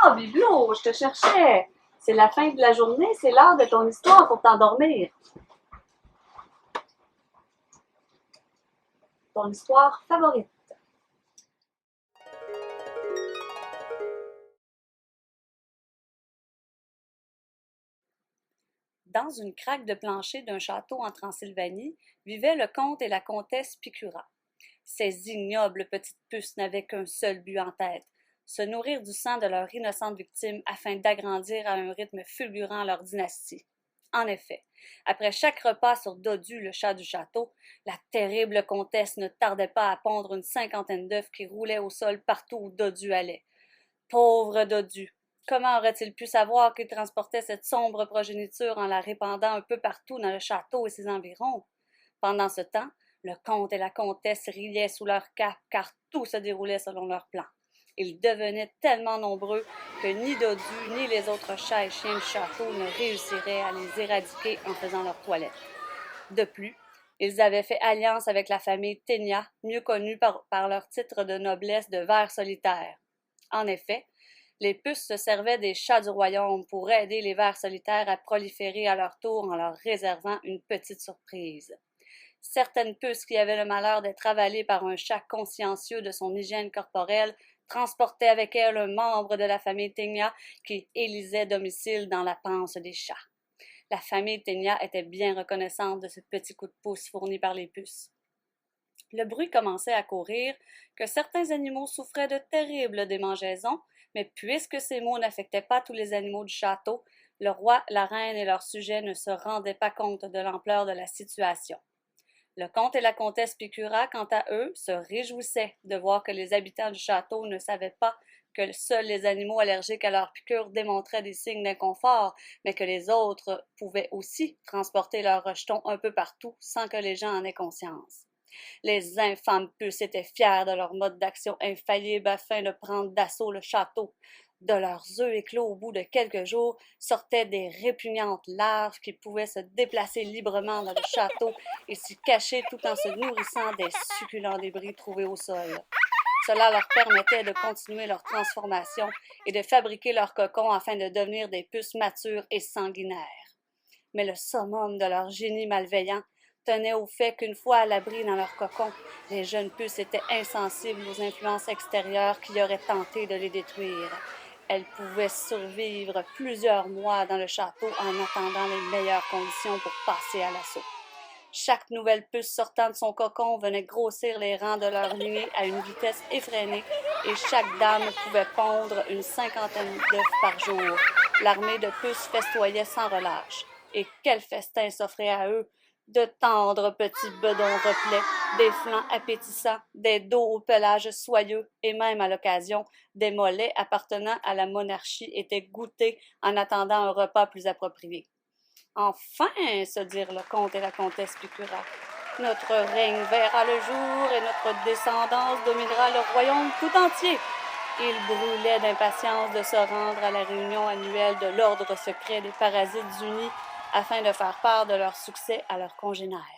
Ah, Bibelot, je te cherchais. C'est la fin de la journée, c'est l'heure de ton histoire pour t'endormir. Ton histoire favorite. Dans une craque de plancher d'un château en Transylvanie vivaient le comte et la comtesse Picura. Ces ignobles petites puces n'avaient qu'un seul but en tête, se nourrir du sang de leur innocente victime afin d'agrandir à un rythme fulgurant leur dynastie. En effet, après chaque repas sur Dodu, le chat du château, la terrible comtesse ne tardait pas à pondre une cinquantaine d'œufs qui roulaient au sol partout où Dodu allait. Pauvre Dodu! Comment aurait-il pu savoir qu'il transportait cette sombre progéniture en la répandant un peu partout dans le château et ses environs? Pendant ce temps, le comte et la comtesse riaient sous leur cape car tout se déroulait selon leur plan. Ils devenaient tellement nombreux que ni Dodu ni les autres chats et chiens du château ne réussiraient à les éradiquer en faisant leur toilette. De plus, ils avaient fait alliance avec la famille Ténia, mieux connue par leur titre de noblesse de vers solitaires. En effet, les puces se servaient des chats du royaume pour aider les vers solitaires à proliférer à leur tour en leur réservant une petite surprise. Certaines puces qui avaient le malheur d'être avalées par un chat consciencieux de son hygiène corporelle transportaient avec elles un membre de la famille Ténia qui élisait domicile dans la panse des chats. La famille Ténia était bien reconnaissante de ce petit coup de pouce fourni par les puces. Le bruit commençait à courir que certains animaux souffraient de terribles démangeaisons, mais puisque ces maux n'affectaient pas tous les animaux du château, le roi, la reine et leurs sujets ne se rendaient pas compte de l'ampleur de la situation. Le comte et la comtesse Picura, quant à eux, se réjouissaient de voir que les habitants du château ne savaient pas que seuls les animaux allergiques à leurs piqûres démontraient des signes d'inconfort, mais que les autres pouvaient aussi transporter leurs rejetons un peu partout sans que les gens en aient conscience. Les infâmes puces étaient fiers de leur mode d'action infaillible afin de prendre d'assaut le château. De leurs œufs éclos au bout de quelques jours sortaient des répugnantes larves qui pouvaient se déplacer librement dans le château et s'y cacher tout en se nourrissant des succulents débris trouvés au sol. Cela leur permettait de continuer leur transformation et de fabriquer leurs cocons afin de devenir des puces matures et sanguinaires. Mais le summum de leur génie malveillant tenait au fait qu'une fois à l'abri dans leur cocon, les jeunes puces étaient insensibles aux influences extérieures qui auraient tenté de les détruire. Elles pouvaient survivre plusieurs mois dans le château en attendant les meilleures conditions pour passer à l'assaut. Chaque nouvelle puce sortant de son cocon venait grossir les rangs de leur lignée à une vitesse effrénée et chaque dame pouvait pondre une cinquantaine d'œufs par jour. L'armée de puces festoyait sans relâche. Et quel festin s'offrait à eux! De tendres petits bedons replets, des flancs appétissants, des dos au pelage soyeux et même à l'occasion, des mollets appartenant à la monarchie étaient goûtés en attendant un repas plus approprié. Enfin, se dirent le comte et la comtesse Picura, notre règne verra le jour et notre descendance dominera le royaume tout entier. Ils brûlaient d'impatience de se rendre à la réunion annuelle de l'ordre secret des Parasites unis afin de faire part de leur succès à leurs congénères.